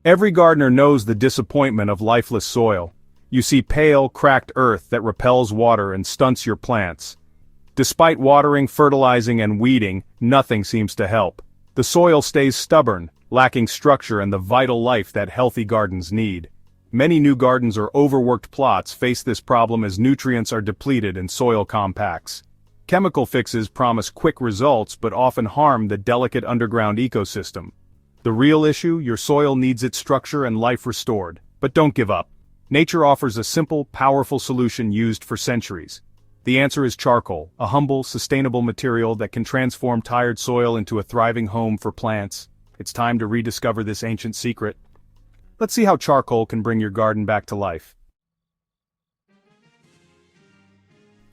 Every gardener knows the disappointment of lifeless soil. You see pale, cracked earth that repels water and stunts your plants. Despite watering, fertilizing, and weeding, nothing seems to help. The soil stays stubborn, lacking structure and the vital life that healthy gardens need. Many new gardens or overworked plots face this problem as nutrients are depleted and soil compacts. Chemical fixes promise quick results but often harm the delicate underground ecosystem. The real issue: your soil needs its structure and life restored. But don't give up. Nature offers a simple, powerful solution used for centuries. The answer is charcoal, a humble, sustainable material that can transform tired soil into a thriving home for plants. It's time to rediscover this ancient secret. Let's see how charcoal can bring your garden back to life.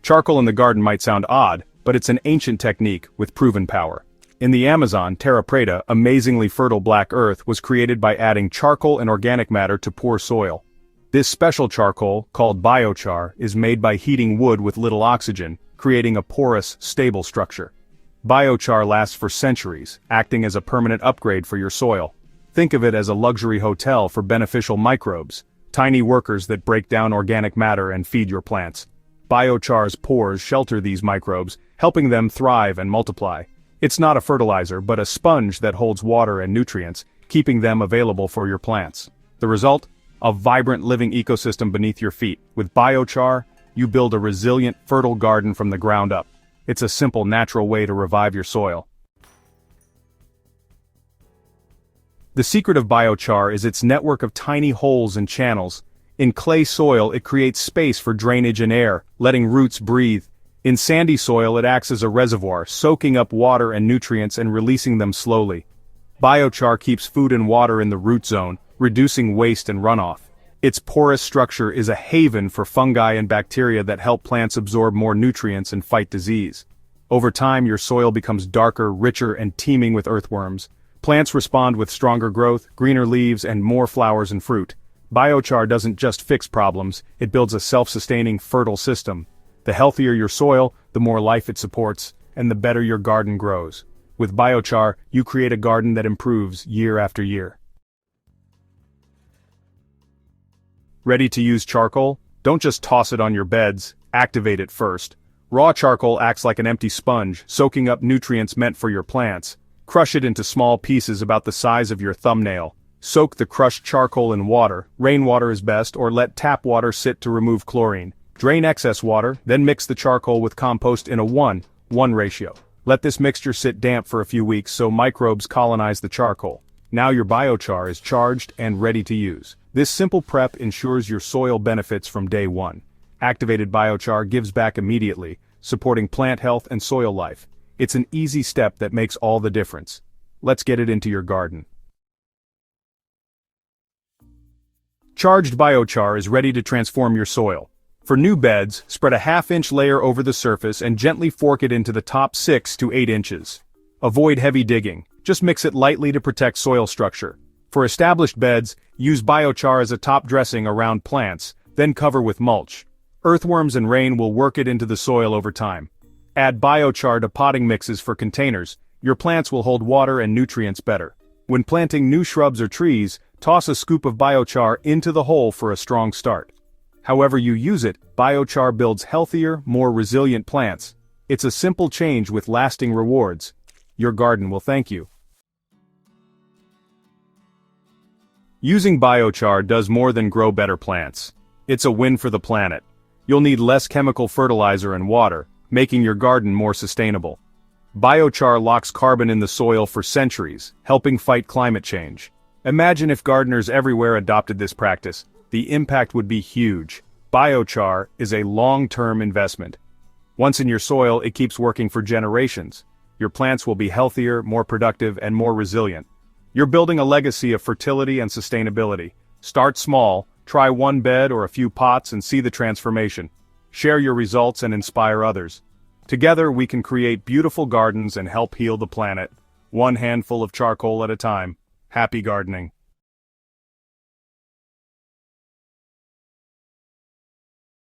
Charcoal in the garden might sound odd, but it's an ancient technique with proven power. In the Amazon, terra preta, amazingly fertile black earth, was created by adding charcoal and organic matter to poor soil. This special charcoal, called biochar, is made by heating wood with little oxygen, creating a porous, stable structure. Biochar lasts for centuries, acting as a permanent upgrade for your soil. Think of it as a luxury hotel for beneficial microbes, tiny workers that break down organic matter and feed your plants. Biochar's pores shelter these microbes, helping them thrive and multiply. It's not a fertilizer but a sponge that holds water and nutrients, keeping them available for your plants. The result? A vibrant living ecosystem beneath your feet. With biochar, you build a resilient, fertile garden from the ground up. It's a simple, natural way to revive your soil. The secret of biochar is its network of tiny holes and channels. In clay soil, it creates space for drainage and air, letting roots breathe. In sandy soil, it acts as a reservoir, soaking up water and nutrients and releasing them slowly. Biochar keeps food and water in the root zone, reducing waste and runoff. Its porous structure is a haven for fungi and bacteria that help plants absorb more nutrients and fight disease. Over time, your soil becomes darker, richer, and teeming with earthworms. Plants respond with stronger growth, greener leaves, and more flowers and fruit. Biochar doesn't just fix problems, it builds a self-sustaining, fertile system. The healthier your soil, the more life it supports, and the better your garden grows. With biochar, you create a garden that improves year after year. Ready to use charcoal? Don't just toss it on your beds, activate it first. Raw charcoal acts like an empty sponge, soaking up nutrients meant for your plants. Crush it into small pieces about the size of your thumbnail. Soak the crushed charcoal in water, rainwater is best, or let tap water sit to remove chlorine. Drain excess water, then mix the charcoal with compost in a 1:1 ratio. Let this mixture sit damp for a few weeks so microbes colonize the charcoal. Now your biochar is charged and ready to use. This simple prep ensures your soil benefits from day one. Activated biochar gives back immediately, supporting plant health and soil life. It's an easy step that makes all the difference. Let's get it into your garden. Charged biochar is ready to transform your soil. For new beds, spread a ½ inch layer over the surface and gently fork it into the top 6 to 8 inches. Avoid heavy digging, just mix it lightly to protect soil structure. For established beds, use biochar as a top dressing around plants, then cover with mulch. Earthworms and rain will work it into the soil over time. Add biochar to potting mixes for containers. Your plants will hold water and nutrients better. When planting new shrubs or trees, toss a scoop of biochar into the hole for a strong start. However you use it, biochar builds healthier, more resilient plants. It's a simple change with lasting rewards. Your garden will thank you. Using biochar does more than grow better plants. It's a win for the planet. You'll need less chemical fertilizer and water, making your garden more sustainable. Biochar locks carbon in the soil for centuries, helping fight climate change. Imagine if gardeners everywhere adopted this practice. The impact would be huge. Biochar is a long-term investment. Once in your soil, it keeps working for generations. Your plants will be healthier, more productive, and more resilient. You're building a legacy of fertility and sustainability. Start small, try one bed or a few pots and see the transformation. Share your results and inspire others. Together we can create beautiful gardens and help heal the planet. One handful of charcoal at a time. Happy gardening.